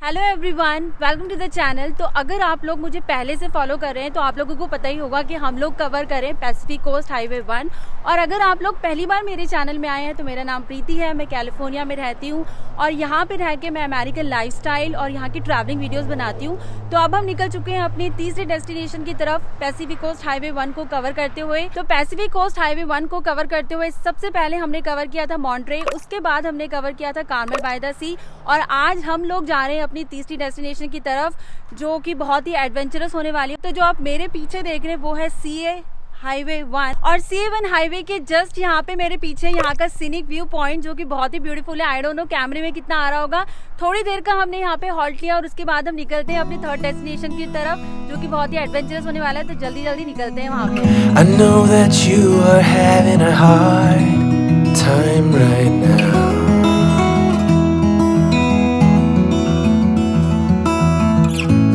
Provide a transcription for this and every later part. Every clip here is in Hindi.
Hello everyone, welcome to the channel. तो अगर आप लोग मुझे पहले से फॉलो कर रहे हैं तो आप लोगों को पता ही होगा कि हम लोग कवर करें पैसिफिक कोस्ट हाईवे 1। और अगर आप लोग पहली बार मेरे चैनल में आए हैं तो मेरा नाम प्रीति है, मैं कैलिफोर्निया में रहती हूँ और यहाँ पे रह के मैं अमेरिकन लाइफस्टाइल और यहाँ की ट्रैवलिंग वीडियोस बनाती हूँ। तो अब हम निकल चुके हैं अपनी तीसरे डेस्टिनेशन की तरफ, पैसिफिक कोस्ट हाईवे 1 को कवर करते हुए। तो पैसिफिक कोस्ट हाईवे 1 को कवर करते हुए सबसे पहले हमने कवर किया था मॉन्ट्रे, उसके बाद हमने कवर किया था कार्मेल बाय द सी, और आज हम लोग जा रहे हैं अपनी तीसरी डेस्टिनेशन की तरफ जो कि बहुत ही एडवेंचरस होने वाली है। तो जो आप मेरे पीछे देख रहे हैं वो है CA हाईवे 1, और CA 1 हाईवे के जस्ट यहाँ पे मेरे पीछे यहाँ का सीनिक व्यू पॉइंट जो कि बहुत ही ब्यूटीफुल है। आई डोंट नो कैमरे में कितना आ रहा होगा। थोड़ी देर का हमने यहाँ पे हॉल्ट लिया और उसके बाद हम निकलते हैं अपनी थर्ड डेस्टिनेशन की तरफ जो कि बहुत ही एडवेंचरस होने वाला है। तो जल्दी जल्दी निकलते हैं वहाँ पे। I know that you are having a hard time right now.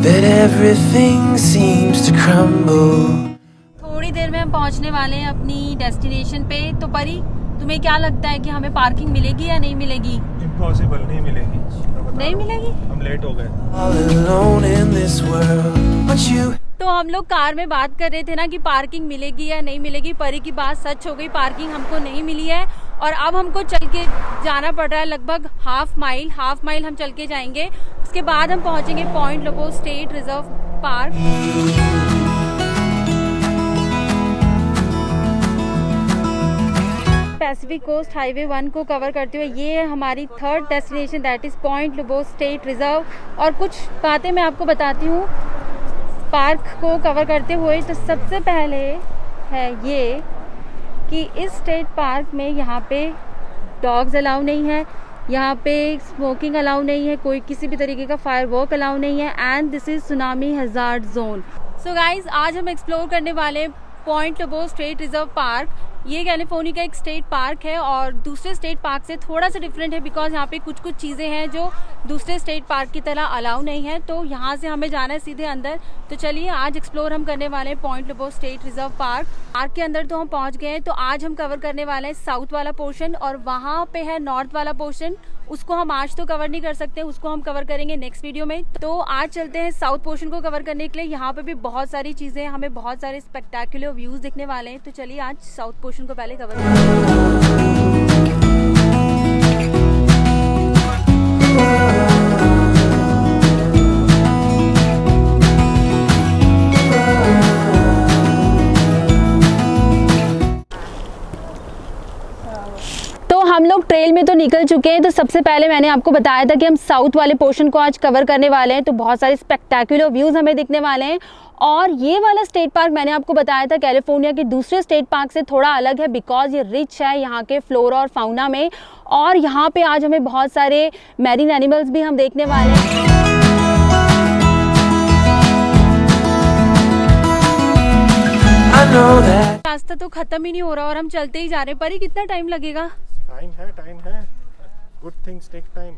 That everything seems to crumble. थोड़ी देर में हम पहुंचने वाले हैं अपनी डेस्टिनेशन पे। तो परी, तुम्हें क्या लगता है कि हमें पार्किंग मिलेगी या नहीं मिलेगी? इम्पॉसिबल, नहीं मिलेगी। नहीं मिलेगी? हम लेट हो गए। All alone in this world. But you तो हम लोग कार में बात कर रहे थे ना कि पार्किंग मिलेगी या नहीं मिलेगी। परी की बात सच हो गई, पार्किंग हमको नहीं मिली है और अब हमको चल के जाना पड़ रहा है लगभग हाफ माइल हम चल के जाएंगे। उसके बाद हम पहुंचेंगे Point Lobos State Reserve Park. Pacific Coast Highway 1 को कवर करते हुए ये है हमारी third destination, that is Point Lobos State Reserve. और कुछ बातें मैं आपको बताती हूँ पार्क को कवर करते हुए। तो सबसे पहले है ये कि इस स्टेट पार्क में यहाँ पे डॉग्स अलाउ नहीं है, यहाँ पे स्मोकिंग अलाउ नहीं है, कोई किसी भी तरीके का फायर वर्क अलाउ नहीं है, and this is tsunami hazard zone. So guys, आज हम एक्सप्लोर करने वाले point Lobos State Reserve park. ये कैलिफोर्निया का एक स्टेट पार्क है और दूसरे स्टेट पार्क से थोड़ा सा डिफरेंट है बिकॉज यहाँ पे कुछ चीज़ें हैं जो दूसरे स्टेट पार्क की तरह अलाउ नहीं है। तो यहाँ से हमें जाना है सीधे अंदर। तो चलिए आज एक्सप्लोर हम करने वाले हैं point Lobos State Reserve park. Park के अंदर तो हम पहुँच गए हैं। तो आज हम कवर करने वाले हैं साउथ वाला पोर्शन और वहाँ पे है नॉर्थ वाला पोर्शन। उसको हम आज तो कवर नहीं कर सकते, उसको हम कवर करेंगे नेक्स्ट वीडियो में। तो आज चलते हैं साउथ पोर्शन को कवर करने के लिए। यहाँ पे भी बहुत सारी चीज़ें, हमें बहुत सारे स्पेक्टेकुलर व्यूज़ दिखने वाले हैं। तो चलिए आज साउथ पोर्शन को पहले कवर करते हैं। तो हम लोग ट्रेल में तो निकल चुके हैं। तो सबसे पहले मैंने आपको बताया था कि हम साउथ वाले पोर्शन को आज कवर करने वाले हैं। तो बहुत सारे स्पेक्टेकुलर व्यूज़ हमें दिखने वाले हैं। और ये वाला स्टेट पार्क मैंने आपको बताया था कैलिफोर्निया के दूसरे स्टेट पार्क से थोड़ा अलग है बिकॉज ये रिच है यहाँ के फ्लोरा और फाउना में। और यहाँ पे आज हमें बहुत सारे मैरीन एनिमल्स भी हम देखने वाले हैं। रास्ता तो खत्म ही नहीं हो रहा और हम चलते ही जा रहे हैं। पर कितना टाइम लगेगा? टाइम है। Good things take time.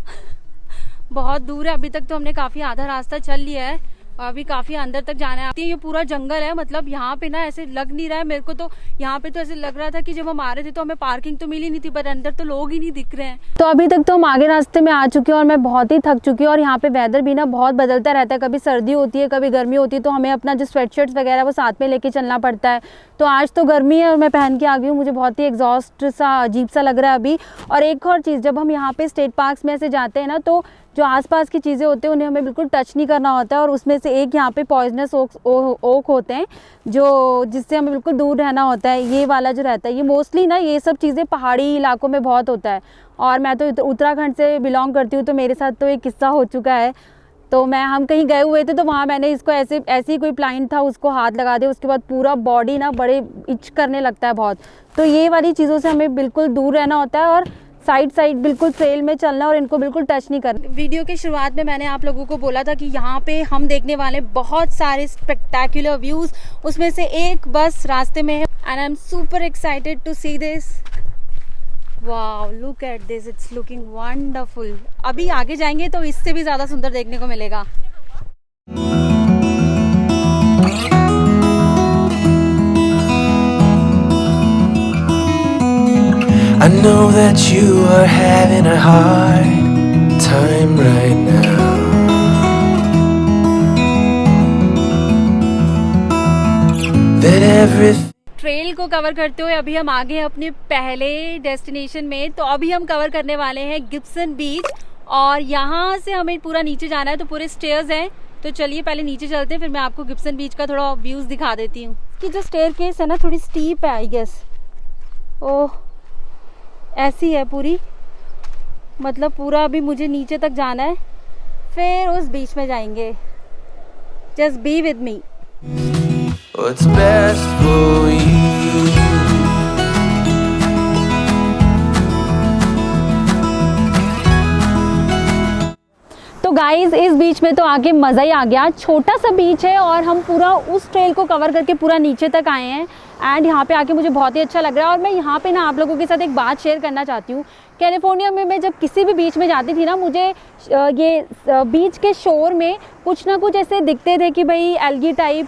बहुत दूर है, अभी तक तो हमने काफी आधा रास्ता चल लिया है और अभी काफी अंदर तक जाना है। ये पूरा जंगल है, मतलब यहाँ पे ना ऐसे लग नहीं रहा है मेरे को। तो यहाँ पे तो ऐसे लग रहा था कि जब हम आ रहे थे तो हमें पार्किंग तो मिली नहीं थी, पर अंदर तो लोग ही नहीं दिख रहे हैं। तो अभी तक तो हम आगे रास्ते में आ चुके हैं और मैं बहुत ही थक चुकी हूँ। और यहाँ पे वेदर भी ना बहुत बदलता रहता है, कभी सर्दी होती है कभी गर्मी होती है। तो हमें अपना जो स्वेटशर्ट्स वगैरह वो साथ में लेके चलना पड़ता है। तो आज तो गर्मी है और मैं पहन के आ गई हूँ, मुझे बहुत ही एग्जॉस्ट सा अजीब सा लग रहा है अभी। और एक और चीज़, जब हम यहाँ पे स्टेट पार्क्स में से जाते हैं ना तो जो आसपास की चीज़ें होती हैं उन्हें हमें बिल्कुल टच नहीं करना होता है। और उसमें से एक यहाँ पे पॉइजनस ओक होते हैं जो जिससे हमें बिल्कुल दूर रहना होता है। ये वाला जो रहता है ये मोस्टली ना ये सब चीज़ें पहाड़ी इलाकों में बहुत होता है। और मैं तो उत्तराखंड से बिलोंग करती हूँ तो मेरे साथ तो एक किस्सा हो चुका है। तो हम कहीं गए हुए थे तो वहाँ मैंने इसको ऐसे ही कोई प्लांट था उसको हाथ लगा दिया, उसके बाद पूरा बॉडी ना बड़े इच करने लगता है बहुत। तो ये वाली चीज़ों से हमें बिल्कुल दूर रहना होता है और साइड बिल्कुल ट्रेल में चलना और इनको बिल्कुल टच नहीं करना। वीडियो के शुरुआत में मैंने आप लोगों को बोला था कि यहाँ पे हम देखने वाले बहुत सारे स्पेक्टेकुलर व्यूज़, उसमें से एक बस रास्ते में है and I am super excited to see this. Wow, look at this, it's looking wonderful. अभी आगे जाएंगे तो इससे भी ज़्यादा सुंदर देखने को मिलेगा। I know that you are having a hard time right now. को कवर करते हुए अभी हम आगे हैं अपने पहले डेस्टिनेशन में। तो अभी हम कवर करने वाले हैं गिब्सन बीच, और यहाँ से हमें पूरा नीचे जाना है, तो पूरे स्टेयर्स हैं। तो चलिए पहले नीचे चलते हैं, फिर मैं आपको गिब्सन बीच का थोड़ा व्यूज दिखा देती हूँ। इसकी जो स्टेयर केस है ना थोड़ी स्टीप है आई गेस। ओह ऐसी है पूरी, मतलब पूरा अभी मुझे नीचे तक जाना है, फिर उस बीच में जाएंगे। Just be with me. What's best for you? तो गाइज इस बीच में तो आके मज़ा ही आ गया। छोटा सा बीच है और हम पूरा उस ट्रेल को कवर करके पूरा नीचे तक आए हैं, एंड यहाँ पे आके मुझे बहुत ही अच्छा लग रहा है। और मैं यहाँ पे ना आप लोगों के साथ एक बात शेयर करना चाहती हूँ। कैलिफोर्निया में मैं जब किसी भी बीच में जाती थी ना, मुझे ये बीच के शोर में कुछ ना कुछ ऐसे दिखते थे कि भाई एल्गी टाइप,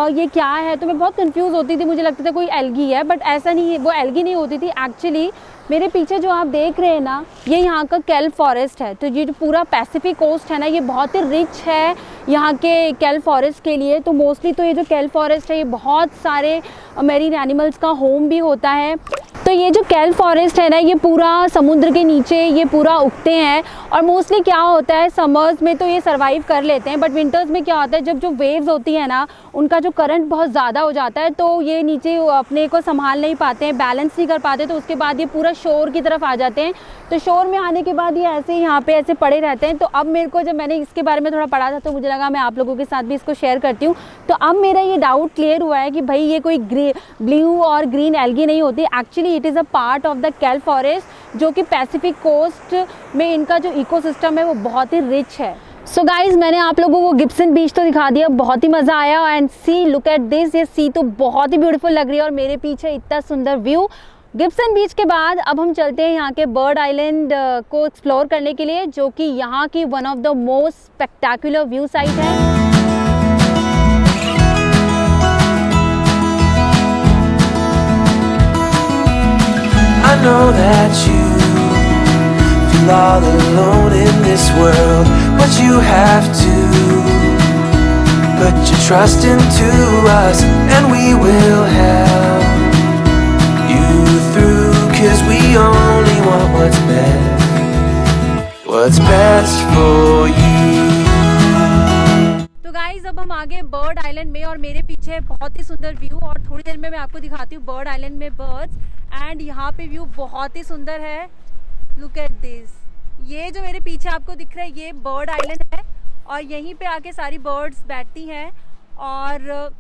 ये क्या है, तो मैं बहुत कंफ्यूज होती थी। मुझे लगता था कोई एल्गी है, बट ऐसा नहीं है, वो एल्गी नहीं होती थी एक्चुअली। मेरे पीछे जो आप देख रहे हैं ना, ये यहाँ का केल्प फॉरेस्ट है। तो ये जो पूरा पैसिफिक कोस्ट है ना, ये बहुत ही रिच है यहाँ के केल्प फॉरेस्ट के लिए। तो मोस्टली तो ये जो केल्प फॉरेस्ट है, ये बहुत सारे मैरीन एनिमल्स का होम भी होता है। तो ये जो केल्प फॉरेस्ट है ना, ये पूरा समुद्र के नीचे ये पूरा उगते हैं। और मोस्टली क्या होता है, समर्स में तो ये सर्वाइव कर लेते हैं, बट विंटर्स में क्या होता है, जब जो वेव्स होती है ना, उनका जो करंट बहुत ज़्यादा हो जाता है, तो ये नीचे अपने को संभाल नहीं पाते हैं, बैलेंस नहीं कर पाते। तो उसके बाद ये पूरा शोर की तरफ आ जाते हैं। तो शोर में आने के बाद ये ऐसे यहाँ पे ऐसे पड़े रहते हैं। तो अब मेरे को, जब मैंने इसके बारे में थोड़ा पढ़ा था, तो मुझे लगा मैं आप लोगों के साथ भी इसको शेयर करती हूँ। तो अब मेरा ये डाउट क्लियर हुआ है कि भाई ये कोई ब्लू और ग्रीन एल्गी नहीं होती। Actually it is a part of the kelp forest, जो कि पैसिफिक कोस्ट में इनका जो इकोसिस्टम है वो बहुत ही रिच है। सो गाइज मैंने आप लोगों को गिब्सन बीच तो दिखा दिया, बहुत ही मज़ा आया। And see, look at this, ये सी तो बहुत ही ब्यूटीफुल लग रही है और मेरे पीछे इतना सुंदर व्यू। गिब्सन बीच के बाद अब हम चलते हैं यहाँ के बर्ड आइलैंड को एक्सप्लोर करने के लिए, जो कि यहाँ की one of the most spectacular view site है। I know that you feel all alone in this world, but you have to put your trust into us, and we will help you through, 'cause we only want what's best for you. तो गाइज अब हम आगे बर्ड आइलैंड में, और मेरे पीछे है बहुत ही सुंदर व्यू, और थोड़ी देर में मैं आपको दिखाती हूँ बर्ड आइलैंड में बर्ड्स। एंड यहाँ पे व्यू बहुत ही सुंदर है। लुक एट दिस, ये जो मेरे पीछे आपको दिख रहा है, ये बर्ड आइलैंड है, और यहीं पे आके सारी बर्ड्स बैठती हैं। और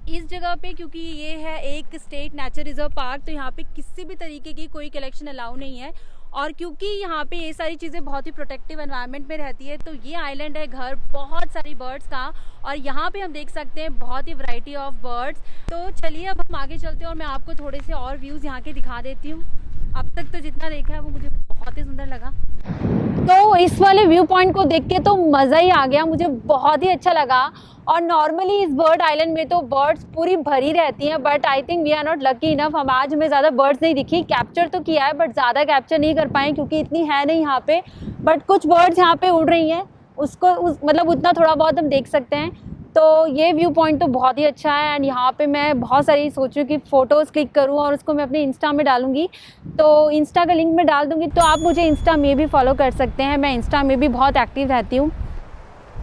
इस जगह पे, क्योंकि ये है एक स्टेट नेचर रिजर्व पार्क, तो यहाँ पे किसी भी तरीके की कोई कलेक्शन अलाउ नहीं है। और क्योंकि यहाँ पे ये सारी चीज़ें बहुत ही प्रोटेक्टिव एनवायरनमेंट में रहती है, तो ये आइलैंड है घर बहुत सारी बर्ड्स का, और यहाँ पे हम देख सकते हैं बहुत ही वैरायटी ऑफ बर्ड्स। तो चलिए अब हम आगे चलते हैं और मैं आपको थोड़े से और व्यूज़ यहाँ के दिखा देती हूँ। अब तक तो जितना देखा है वो मुझे बहुत ही सुंदर लगा। तो इस वाले व्यू पॉइंट को देख के तो मज़ा ही आ गया, मुझे बहुत ही अच्छा लगा। और नॉर्मली इस बर्ड आइलैंड में तो बर्ड्स पूरी भरी रहती हैं, but I think we are not lucky enough. हम आज हमें ज़्यादा बर्ड्स नहीं दिखी, कैप्चर तो किया है बट ज़्यादा कैप्चर नहीं कर पाए क्योंकि इतनी है नहीं यहाँ पे। बट कुछ बर्ड्स यहाँ पे उड़ रही हैं, मतलब उतना थोड़ा बहुत हम देख सकते हैं। तो ये व्यू पॉइंट तो बहुत ही अच्छा है। एंड यहाँ पे मैं बहुत सारी सोच रही हूँ कि फ़ोटोज़ क्लिक करूँ और उसको मैं अपने इंस्टा में डालूँगी, तो इंस्टा का लिंक मैं डाल दूँगी, तो आप मुझे इंस्टा में भी फॉलो कर सकते हैं। मैं इंस्टा में भी बहुत एक्टिव रहती हूँ।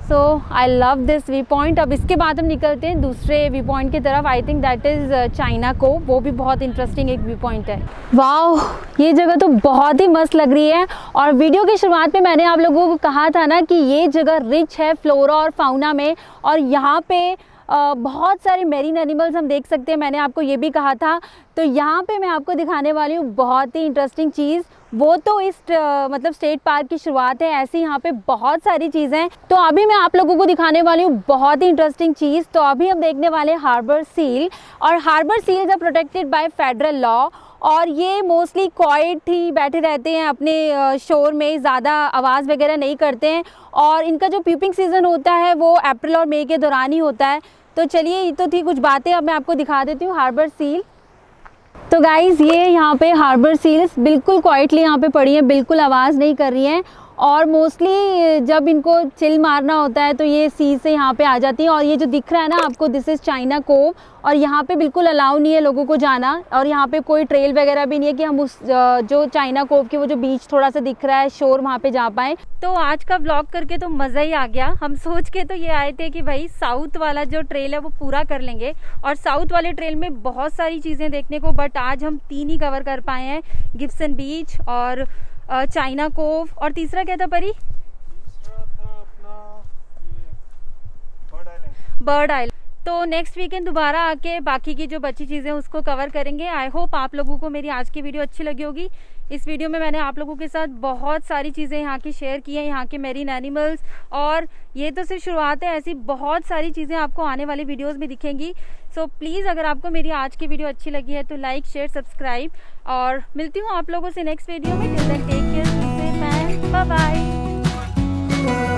So I love this view point. अब इसके बाद हम निकलते हैं दूसरे व्यू पॉइंट की तरफ। I think that is China को, वो भी बहुत इंटरेस्टिंग एक व्यू पॉइंट है। वाओ, ये जगह तो बहुत ही मस्त लग रही है। और वीडियो की शुरुआत में मैंने आप लोगों को कहा था ना कि ये जगह रिच है फ्लोरा और फाउना में, और यहाँ पे बहुत सारे मेरीन एनिमल्स हम देख सकते हैं, मैंने आपको ये भी कहा था। तो यहाँ पे मैं आपको दिखाने वाली हूँ बहुत ही इंटरेस्टिंग चीज़। वो तो इस मतलब स्टेट पार्क की शुरुआत है, ऐसी यहाँ पे बहुत सारी चीज़ें हैं। तो अभी मैं आप लोगों को दिखाने वाली हूँ बहुत ही इंटरेस्टिंग चीज़। तो अभी हम देखने वाले हैं हार्बर सील, और harbour seals are protected by federal law, और ये मोस्टली क्वाइट ही बैठे रहते हैं अपने शोर में, ज़्यादा आवाज़ वगैरह नहीं करते हैं। और इनका जो प्यूपिंग सीज़न होता है वो अप्रैल और मई के दौरान ही होता है। तो चलिए, ये तो थी कुछ बातें, अब मैं आपको दिखा देती हूँ हार्बर सील। तो गाइज़ ये यहाँ पे हार्बर सील्स बिल्कुल क्वाइटली यहाँ पे पड़ी हैं, बिल्कुल आवाज़ नहीं कर रही हैं। और मोस्टली जब इनको चिल मारना होता है तो ये सी से यहाँ पे आ जाती हैं। और ये जो दिख रहा है ना आपको, दिस इज़ चाइना कोव, और यहाँ पे बिल्कुल अलाउ नहीं है लोगों को जाना, और यहाँ पे कोई ट्रेल वगैरह भी नहीं है कि हम उस जो चाइना कोव की वो जो बीच थोड़ा सा दिख रहा है शोर, वहाँ पे जा पाएँ। तो आज का व्लॉग करके तो मज़ा ही आ गया। हम सोच के तो ये आए थे कि भाई साउथ वाला जो ट्रेल है वो पूरा कर लेंगे, और साउथ वाले ट्रेल में बहुत सारी चीज़ें देखने को, बट आज हम 3 ही कवर कर पाए हैं, गिब्सन बीच और चाइना कोव, और तीसरा क्या था परी? तीसरा था अपना ये बर्ड आइलैंड। Bird island. तो नेक्स्ट वीकेंड दोबारा आके बाकी की जो बची चीज़ें उसको कवर करेंगे। आई होप आप लोगों को मेरी आज की वीडियो अच्छी लगी होगी। इस वीडियो में मैंने आप लोगों के साथ बहुत सारी चीज़ें यहाँ की शेयर की हैं, यहाँ के मेरीन एनिमल्स, और ये तो सिर्फ शुरुआत है, ऐसी बहुत सारी चीज़ें आपको आने वाली वीडियोस में दिखेंगी। सो प्लीज़ अगर आपको मेरी आज की वीडियो अच्छी लगी है तो लाइक, शेयर, सब्सक्राइब, और मिलती हूँ आप लोगों से नेक्स्ट वीडियो में। Till then take care, bye bye.